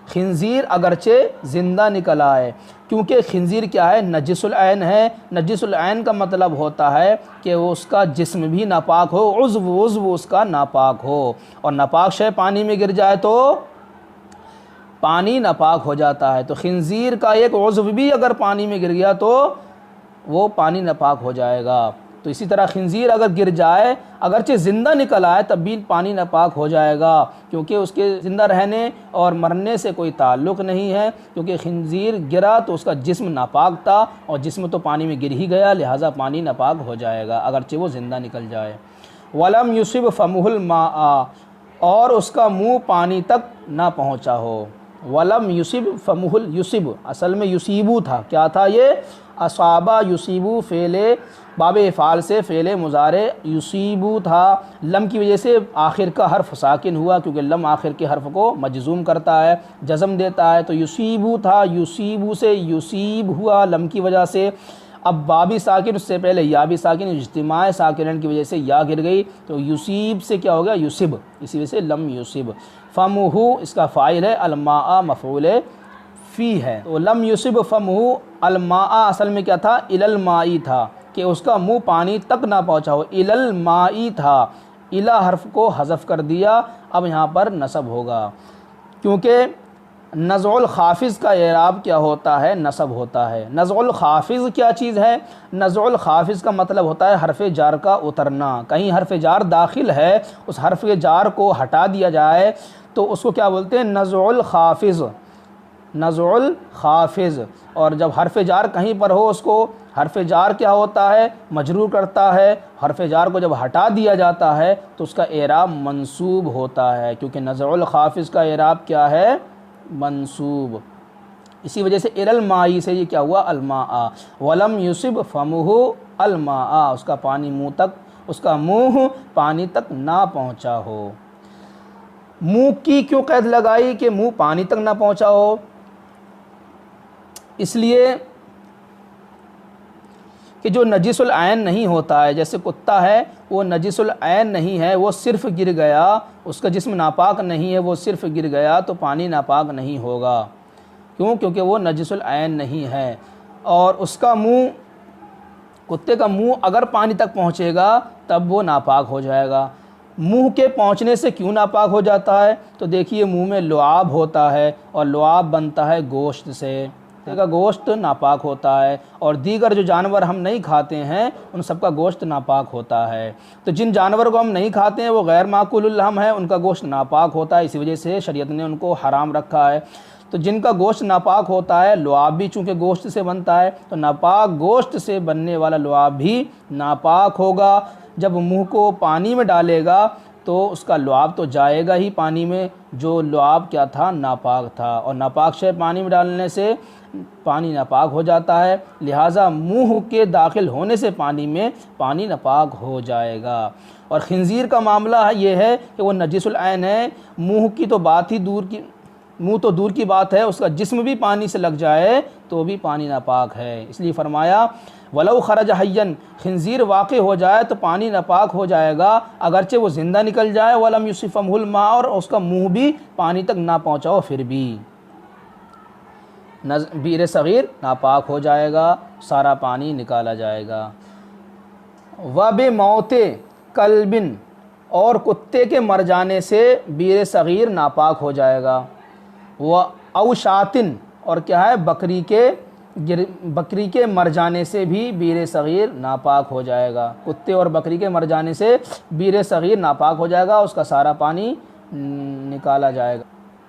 خنزیر اگرچہ زندہ نکل آئے، کیونکہ خنزیر کیا ہے نجس العین ہے، نجس العین کا مطلب ہوتا ہے کہ اس کا جسم بھی ناپاک ہو، عضو اس کا ناپاک ہو، اور ناپاک شے پانی میں گر جائے تو پانی ناپاک ہو جاتا ہے، تو خنزیر کا ایک عضو بھی اگر پانی میں گر گیا تو وہ پانی ناپاک ہو جائے گا۔ تو اسی طرح خنزیر اگر گر جائے اگرچہ زندہ نکل آئے تب بھی پانی ناپاک ہو جائے گا، کیونکہ اس کے زندہ رہنے اور مرنے سے کوئی تعلق نہیں ہے، کیونکہ خنزیر گرا تو اس کا جسم ناپاک تھا اور جسم تو پانی میں گر ہی گیا، لہٰذا پانی ناپاک ہو جائے گا اگرچہ وہ زندہ نکل جائے۔ وَلَمْ يُصِبْ فَمُهُ الْمَاءَ، اور اس کا منہ پانی تک نہ پہنچا ہو۔ وَلَمْ يُصِبْ فَمُهُ يُصِبْ، اصل میں یصیبو تھا، کیا تھا یہ؟ اصابہ یصیبو، فعل باب افعال سے فعل مضارع یصیبو تھا، لم کی وجہ سے آخر کا حرف ساکن ہوا، کیونکہ لم آخر کے حرف کو مجزوم کرتا ہے، جزم دیتا ہے، تو یصیبو تھا، یصیبو سے یصیب ہوا لم کی وجہ سے۔ اب بابی ساکن اس سے پہلے یا بھی ساکن، اجتماع ساکنن کی وجہ سے یا گر گئی تو یصیب سے کیا ہو گیا یصب، اسی وجہ سے لم یصب۔ فمہ اس کا فاعل ہے، الماء مفعول فی ہے، تو لم یصب فمہ الماء اصل میں کیا تھا الی الماء تھا کہ اس کا منہ پانی تک نہ پہنچا ہو، الی الماء تھا، الی حرف کو حذف کر دیا، اب یہاں پر نصب ہوگا، کیونکہ نزع الخافض کا اعراب کیا ہوتا ہے نصب ہوتا ہے۔ نزع الخافض کیا چیز ہے؟ نزع الخافض کا مطلب ہوتا ہے حرف جار کا اترنا، کہیں حرف جار داخل ہے اس حرف جار کو ہٹا دیا جائے تو اس کو کیا بولتے ہیں نزع الخافض، نزع الخافض۔ اور جب حرف جار کہیں پر ہو اس کو حرف جار کیا ہوتا ہے مجرور کرتا ہے، حرف جار کو جب ہٹا دیا جاتا ہے تو اس کا اعراب منصوب ہوتا ہے، کیونکہ نزع الخافض کا اعراب کیا ہے منصوب، اسی وجہ سے الی الماء سے یہ کیا ہوا الماء۔ ولم یصب فمہ الماء، اس کا پانی منہ تک، اس کا منہ پانی تک نہ پہنچا ہو۔ منہ کی کیوں قید لگائی کہ منہ پانی تک نہ پہنچا ہو؟ اس لیے کہ جو نجس العین نہیں ہوتا ہے، جیسے کتا ہے وہ نجس العین نہیں ہے، وہ صرف گر گیا، اس کا جسم ناپاک نہیں ہے، وہ صرف گر گیا تو پانی ناپاک نہیں ہوگا، کیوں؟ کیونکہ وہ نجس العین نہیں ہے۔ اور اس کا منہ، کتے کا منہ اگر پانی تک پہنچے گا تب وہ ناپاک ہو جائے گا۔ منہ کے پہنچنے سے کیوں ناپاک ہو جاتا ہے؟ تو دیکھیے منہ میں لعاب ہوتا ہے اور لعاب بنتا ہے گوشت سے، کا گوشت ناپاک ہوتا ہے، اور دیگر جو جانور ہم نہیں کھاتے ہیں ان سب کا گوشت ناپاک ہوتا ہے۔ تو جن جانور کو ہم نہیں کھاتے ہیں وہ غیر ماکول اللحم ہے، ان کا گوشت ناپاک ہوتا ہے، اسی وجہ سے شریعت نے ان کو حرام رکھا ہے۔ تو جن کا گوشت ناپاک ہوتا ہے، لعاب بھی چونکہ گوشت سے بنتا ہے تو ناپاک گوشت سے بننے والا لعاب بھی ناپاک ہوگا۔ جب منہ کو پانی میں ڈالے گا تو اس کا لعاب تو جائے گا ہی پانی میں، جو لعاب کیا تھا ناپاک تھا، اور ناپاک شے پانی میں ڈالنے سے پانی ناپاک ہو جاتا ہے، لہٰذا منہ کے داخل ہونے سے پانی میں پانی ناپاک ہو جائے گا۔ اور خنزیر کا معاملہ یہ ہے کہ وہ نجس العین ہے، منہ کی تو بات ہی دور کی، منہ تو دور کی بات ہے، اس کا جسم بھی پانی سے لگ جائے تو بھی پانی ناپاک ہے۔ اس لیے فرمایا ولو خرج حین، خنزیر واقع ہو جائے تو پانی ناپاک ہو جائے گا، اگرچہ وہ زندہ نکل جائے، ولم یصفمہ الماء، اور اس کا منہ بھی پانی تک نہ پہنچاؤ پھر بھی بیر صغیر ناپاک ہو جائے گا، سارا پانی نکالا جائے گا۔ وبموت کلب، اور کتے کے مر جانے سے بیر صغیر ناپاک ہو جائے گا۔ او شاتن، اور کیا ہے بکری کے مر جانے سے بھی بیر صغیر ناپاک ہو جائے گا۔ کتے اور بکری کے مر جانے سے بیر صغیر ناپاک ہو جائے گا، اس کا سارا پانی نکالا جائے گا۔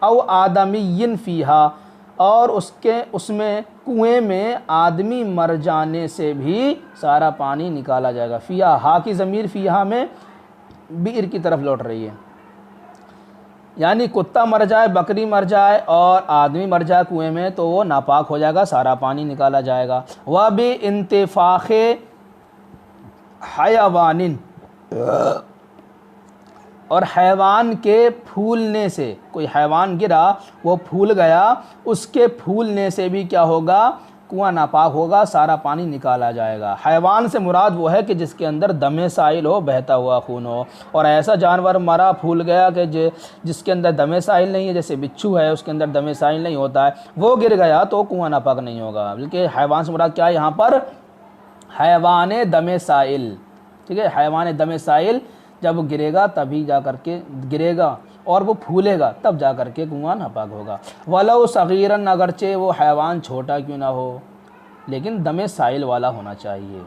او آدمی فیہا، اور اس میں کنویں میں آدمی مر جانے سے بھی سارا پانی نکالا جائے گا۔ فیہا، ہا کی ضمیر فیہا میں بئر کی طرف لوٹ رہی ہے، یعنی کتا مر جائے، بکری مر جائے اور آدمی مر جائے کنویں میں تو وہ ناپاک ہو جائے گا، سارا پانی نکالا جائے گا۔ وَبِانْتِفَاخِ حَيَوَانٍ، اور حیوان کے پھولنے سے، کوئی حیوان گرا وہ پھول گیا، اس کے پھولنے سے بھی کیا ہوگا، کنواں ناپاک ہوگا، سارا پانی نکالا جائے گا۔ حیوان سے مراد وہ ہے کہ جس کے اندر دم سائل ہو، بہتا ہوا خون ہو، اور ایسا جانور مرا پھول گیا کہ جس کے اندر دم سائل نہیں ہے، جیسے بچھو ہے اس کے اندر دم سائل نہیں ہوتا ہے، وہ گر گیا تو کنواں ناپاک نہیں ہوگا۔ بلکہ حیوان سے مراد کیا ہے یہاں پر، حیوان دم سائل، ٹھیک ہے، حیوان دم سائل جب وہ گرے گا تبھی جا کر کے گرے گا اور وہ پھولے گا تب جا کر کے کنواں ناپاک ہوگا۔ وَلَوْ صَغِيرًا، اگرچہ وہ حیوان چھوٹا کیوں نہ ہو لیکن دم سائل والا ہونا چاہیے،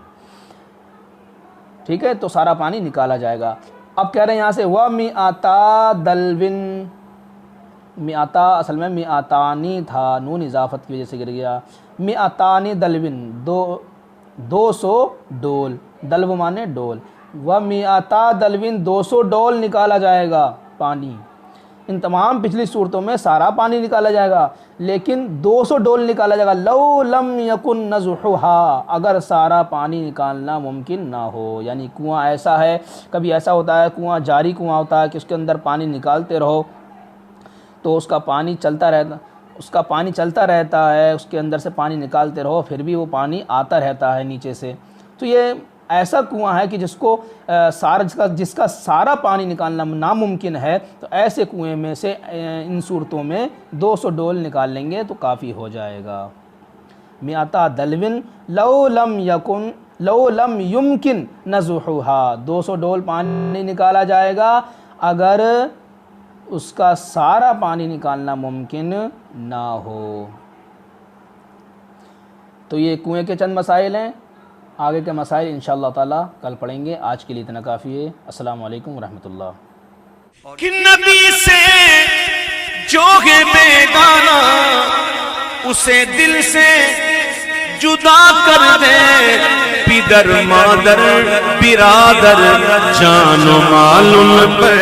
ٹھیک ہے، تو سارا پانی نکالا جائے گا۔ اب کہہ رہے ہیں یہاں سے وَمِئَتَا دَلْوٍ، مئتا اصل میں مئتانی تھا، نون اضافت کی وجہ سے گر گیا، مئتانی دلوٍ، 200 ڈول، دلو مانے ڈول، وَمِئَتَا دَلْوٍ، 200 ڈول نکالا جائے گا پانی۔ ان تمام پچھلی صورتوں میں سارا پانی نکالا جائے گا لیکن 200 ڈول نکالا جائے گا۔ لَوْ لَمْ يَكُنْ نَزْحُهَا، اگر سارا پانی نکالنا ممکن نہ ہو، یعنی کنواں ایسا ہے، کبھی ایسا ہوتا ہے کنواں جاری کنواں ہوتا ہے کہ اس کے اندر پانی نکالتے رہو تو اس کا پانی چلتا رہتا ہے، اس کے اندر سے پانی نکالتے رہو پھر بھی وہ پانی آتا رہتا ہے نیچے سے، تو یہ ایسا کنواں ہے کہ جس کا سارا پانی نکالنا ناممکن ہے، تو ایسے کنویں میں سے ان صورتوں میں 200 ڈول نکال لیں گے تو کافی ہو جائے گا۔ مئتا دلوٍ لو لم یمکن نزحها، 200 ڈول پانی نکالا جائے گا اگر اس کا سارا پانی نکالنا ممکن نہ ہو۔ تو یہ کنویں کے چند مسائل ہیں، آگے کے مسائل انشاءاللہ تعالی کل پڑھیں گے۔ آج کے لیے اتنا کافی ہے۔ السلام علیکم ورحمۃ اللہ۔ کہ نبی سے جو ہے بیگانہ اسے دل سے جدا کر دے، پدر مادر برادر جان و مال ان پہ